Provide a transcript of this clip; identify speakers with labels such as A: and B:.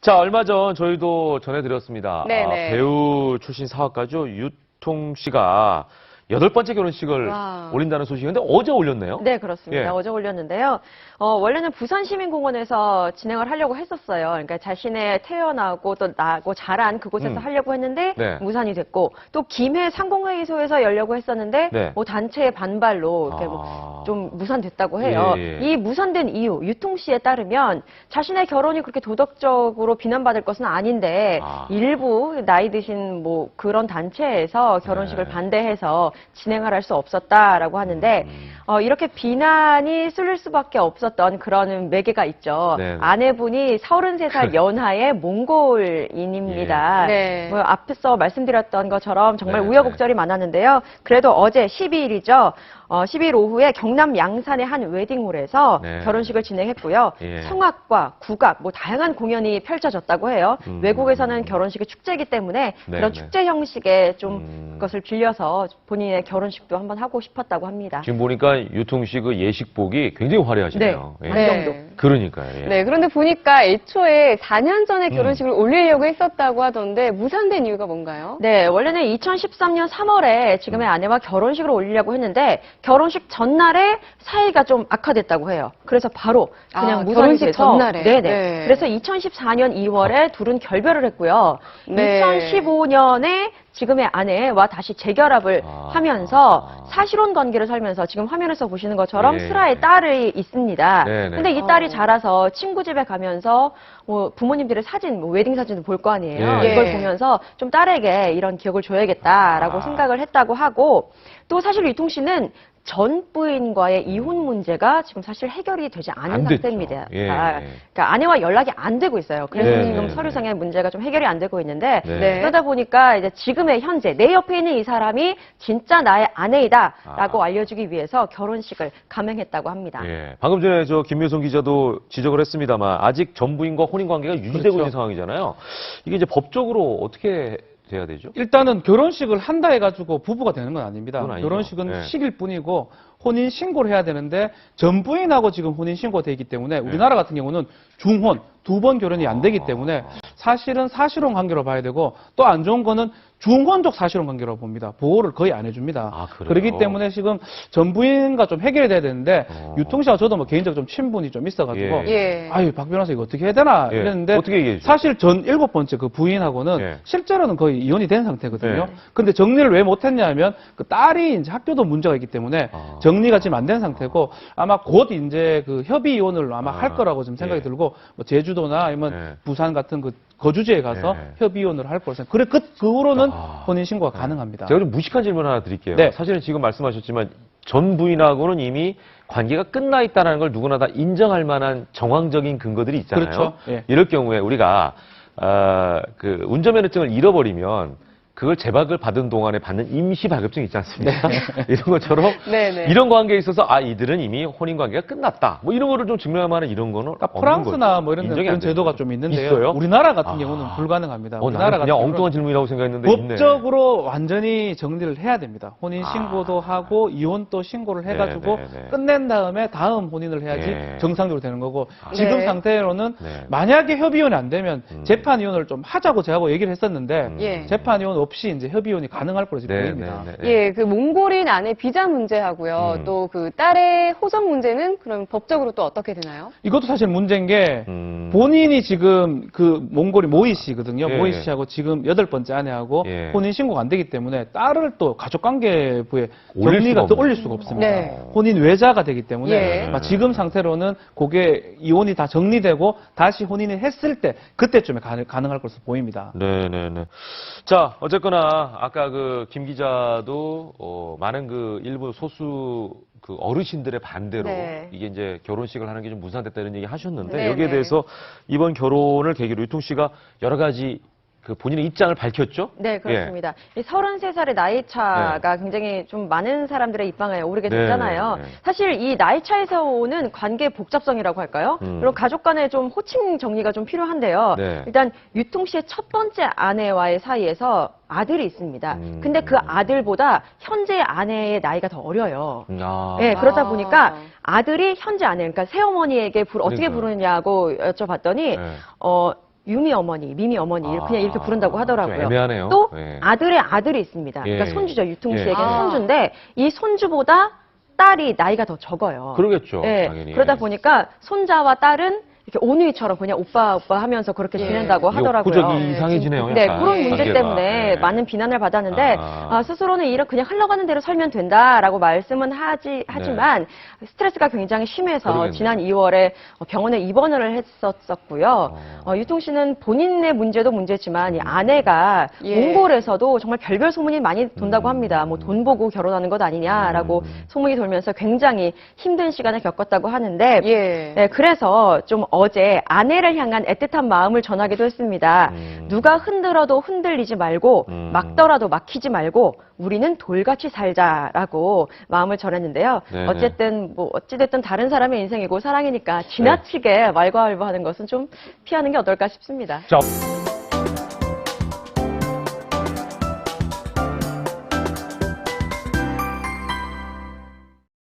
A: 자, 얼마 전 저희도 전해드렸습니다.
B: 네네.
A: 배우 출신 사업가죠. 유통 씨가 8번째 결혼식을
B: 와.
A: 올린다는 소식인데 어제 올렸네요.
C: 네, 그렇습니다.
A: 예.
C: 어제 올렸는데요. 원래는 부산시민공원에서 진행을 하려고 했었어요. 그러니까 자신의 태어나고 또 나고 자란 그곳에서 하려고 했는데
A: 네.
C: 무산이 됐고, 또 김해 상공회의소에서 열려고 했었는데
A: 네.
C: 뭐 단체의 반발로 이렇게 좀 무산됐다고 해요.
A: 예, 예.
C: 이 무산된 이유, 유통 씨에 따르면 자신의 결혼이 그렇게 도덕적으로 비난받을 것은 아닌데 일부 나이 드신 뭐 그런 단체에서 결혼식을
A: 네.
C: 반대해서 진행을 할 수 없었다라고 하는데 이렇게 비난이 쏠릴 수밖에 없었던 그런 매개가 있죠.
A: 네.
C: 아내분이 33살 연하의 몽골인입니다.
B: 예. 네.
C: 뭐 앞에서 말씀드렸던 것처럼 정말
A: 네.
C: 우여곡절이 많았는데요. 그래도 어제 12일이죠. 12일 오후에 경남 양산의 한 웨딩홀에서
A: 네.
C: 결혼식을 진행했고요.
A: 예.
C: 성악과 국악, 뭐 다양한 공연이 펼쳐졌다고 해요. 외국에서는 결혼식이 축제이기 때문에
A: 네,
C: 그런
A: 네.
C: 축제 형식의 좀 그것을 빌려서 본인의 결혼식도 한번 하고 싶었다고 합니다.
A: 지금 보니까 유통 씨 그 예식복이 굉장히 화려하시네요.
C: 네.
A: 예.
C: 정도.
A: 그러니까요. 예.
B: 네, 그런데 보니까 애초에 4년 전에 결혼식을 올리려고 했었다고 하던데 무산된 이유가 뭔가요?
C: 네, 원래는 2013년 3월에 지금의 아내와 결혼식을 올리려고 했는데 결혼식 전날에 사이가 좀 악화됐다고 해요. 그래서 바로 그냥 무산이
B: 결혼식
C: 돼서
B: 전날에?
C: 네네.
B: 네.
C: 그래서 2014년 2월에 둘은 결별을 했고요.
B: 네.
C: 2015년에 지금의 아내와 다시 재결합을 하면서 사실혼 관계를 살면서 지금 화면에서 보시는 것처럼
A: 예.
C: 슬아의 딸이 있습니다.
A: 네네.
C: 근데 이 딸이 자라서 친구 집에 가면서 뭐 부모님들의 사진, 뭐 웨딩 사진도 볼 거 아니에요.
A: 예.
C: 이걸 보면서 좀 딸에게 이런 기억을 줘야겠다라고 생각을 했다고 하고, 또 사실 유통 씨는 전 부인과의 이혼 문제가 지금 사실 해결이 되지 않은
A: 안 됐죠.
C: 상태입니다.
A: 예.
C: 그러니까 아내와 연락이 안 되고 있어요. 그래서
A: 네,
C: 지금
A: 네,
C: 서류상의 문제가 좀 해결이 안 되고 있는데
A: 네.
C: 그러다 보니까 이제 지금의 현재 내 옆에 있는 이 사람이 진짜 나의 아내이다라고 알려주기 위해서 결혼식을 감행했다고 합니다.
A: 예. 방금 전에 저 김묘성 기자도 지적을 했습니다만 아직 전 부인과 혼인 관계가 유지되고 있는 상황이잖아요. 이게 이제 법적으로 어떻게 돼야 되죠?
D: 일단은 결혼식을 한다 해가지고 부부가 되는 건 아닙니다.
A: 그건 아니죠.
D: 결혼식은
A: 네.
D: 식일 뿐이고 혼인 신고를 해야 되는데 전 부인하고 지금 혼인 신고가 돼 있기 때문에 우리나라 같은 경우는 중혼 2번 결혼이 안 되기 때문에 사실은 사실혼 관계로 봐야 되고, 또 안 좋은 거는 중혼적 사실혼 관계라고 봅니다. 보호를 거의 안 해줍니다.
A: 그래요?
D: 그렇기 때문에 지금 전 부인과 좀 해결이 돼야 되는데 유통씨와 저도 뭐 개인적으로 좀 친분이 좀 있어가지고
B: 예.
D: 아유 박 변호사 이거 어떻게 해야 되나
A: 예.
D: 이랬는데
A: 어떻게 얘기해 주세요?
D: 사실 전 7번째 그 부인하고는
A: 예.
D: 실제로는 거의 이혼이 된 상태거든요.
A: 예.
D: 근데 정리를 왜 못했냐 하면 그 딸이 이제 학교도 문제가 있기 때문에 정리가 지금 안 된 상태고 아마 곧 이제 그 협의 이혼을 아마 할 거라고 지금 생각이
A: 예.
D: 들고 뭐 제주도나 아니면
A: 예.
D: 부산 같은 그 거주지에 가서
A: 예.
D: 협의 이혼을 할 거라고 생각. 그래 그 후로는 혼인 신고가 가능합니다.
A: 제가 좀 무식한 질문 하나 드릴게요.
D: 네.
A: 사실은 지금 말씀하셨지만 전 부인하고는 이미 관계가 끝나 있다는 걸 누구나 다 인정할 만한 정황적인 근거들이 있잖아요.
D: 그렇죠. 예.
A: 이럴 경우에 우리가 그 운전면허증을 잃어버리면 그걸 재발급을 받은 동안에 받는 임시 발급증 있지 않습니까? 이런 것처럼
B: 네네.
A: 이런 관계에 있어서 이들은 이미 혼인 관계가 끝났다. 뭐 이런 거를 좀 증명할 만한 이런 거는
D: 그러니까
A: 없는
D: 프랑스나
A: 거죠.
D: 뭐 이런
A: 인정이
D: 그런
A: 안 되는
D: 제도가
A: 거죠.
D: 좀 있는데요.
A: 있어요?
D: 우리나라 같은 경우는 불가능합니다.
A: 나는
D: 우리나라 같은
A: 그냥
D: 경우는
A: 엉뚱한 질문이라고 생각했는데 있네.
D: 법적으로 완전히 정리를 해야 됩니다. 혼인 신고도 하고 이혼도 신고를 해가지고
A: 네.
D: 끝낸 다음에 다음 혼인을 해야지
A: 네.
D: 정상적으로 되는 거고, 지금
B: 네.
D: 상태로는
A: 네.
D: 만약에 협의 이혼이 안 되면 재판 이혼을 좀 하자고 저하고 얘기를 했었는데
B: 예.
D: 재판 이혼 없이 이제 협의 이혼이 가능할 거로 지금 보입니다.
B: 예, 그 몽골인 아내 비자 문제하고요. 또 그 딸의 호적 문제는 그럼 법적으로 또 어떻게 되나요?
D: 이것도 사실 문제인 게 본인이 지금 그 몽골이 모이 씨거든요.
A: 예.
D: 모이 씨하고 지금 8번째 아내하고
A: 예.
D: 혼인 신고가 안 되기 때문에 딸을 또 가족관계부에
A: 올릴
D: 정리가
A: 수가
D: 또
A: 없네.
D: 올릴 수가 없습니다.
B: 네.
D: 혼인 외자가 되기 때문에
B: 예.
D: 지금 상태로는 그게 이혼이 다 정리되고 다시 혼인을 했을 때 그때쯤에 가능할 것으로 보입니다.
A: 네네네. 자, 어쨌거나 아까 그 김 기자도 많은 그 일부 소수 그 어르신들의 반대로
C: 네.
A: 이게 이제 결혼식을 하는 게 좀 무산됐다는 얘기 하셨는데
B: 네,
A: 여기에
B: 네.
A: 대해서 이번 결혼을 계기로 유통 씨가 여러 가지 그 본인의 입장을 밝혔죠?
C: 네, 그렇습니다. 이 33살의 나이 차가
A: 네.
C: 굉장히 좀 많은 사람들의 입방에 오르게
A: 네,
C: 됐잖아요.
A: 네, 네.
C: 사실 이 나이 차에서 오는 관계 복잡성이라고 할까요? 그리고 가족 간의 좀 호칭 정리가 좀 필요한데요.
A: 네.
C: 일단 유통 씨의 첫 번째 아내와의 사이에서 아들이 있습니다. 근데 그 아들보다 현재 아내의 나이가 더 어려요. 네, 그러다 보니까 아들이 현재 아내, 그러니까 새어머니에게 어떻게
A: 그러니까요.
C: 부르냐고 여쭤봤더니
A: 네.
C: 유미 어머니, 미미 어머니 그냥 이렇게 부른다고 하더라고요.
A: 좀 애매하네요.
C: 또
A: 예.
C: 아들의 아들이 있습니다.
A: 예.
C: 그러니까 손주죠. 유통 씨에게는
A: 예.
C: 손주인데 이 손주보다 딸이 나이가 더 적어요.
A: 그러겠죠.
C: 예.
A: 당연히.
C: 그러다 보니까 손자와 딸은 이렇게 오누이처럼 그냥 오빠 하면서 그렇게
B: 예.
C: 지낸다고 하더라고요.
A: 역부족이 이상해지네요.
C: 네,
A: 약간.
C: 그런 문제
A: 관계가.
C: 때문에
A: 예.
C: 많은 비난을 받았는데
A: 아.
C: 스스로는 이런 그냥 흘러가는 대로 살면 된다라고 말씀은 하지만 스트레스가 굉장히 심해서
A: 그러겠네요.
C: 지난 2월에 병원에 입원을 했었고요. 유통 씨는 본인의 문제도 문제지만 이 아내가
B: 예.
C: 몽골에서도 정말 별별 소문이 많이 돈다고 합니다. 뭐 돈 보고 결혼하는 것 아니냐라고 소문이 돌면서 굉장히 힘든 시간을 겪었다고 하는데
B: 예.
C: 네, 그래서 좀 어제 아내를 향한 애틋한 마음을 전하기도 했습니다. 누가 흔들어도 흔들리지 말고 막더라도 막히지 말고 우리는 돌같이 살자라고 마음을 전했는데요.
A: 네네.
C: 어쨌든 뭐 어찌됐든 다른 사람의 인생이고 사랑이니까 지나치게 말과알부하는 것은 좀 피하는 게 어떨까 싶습니다.
A: 자.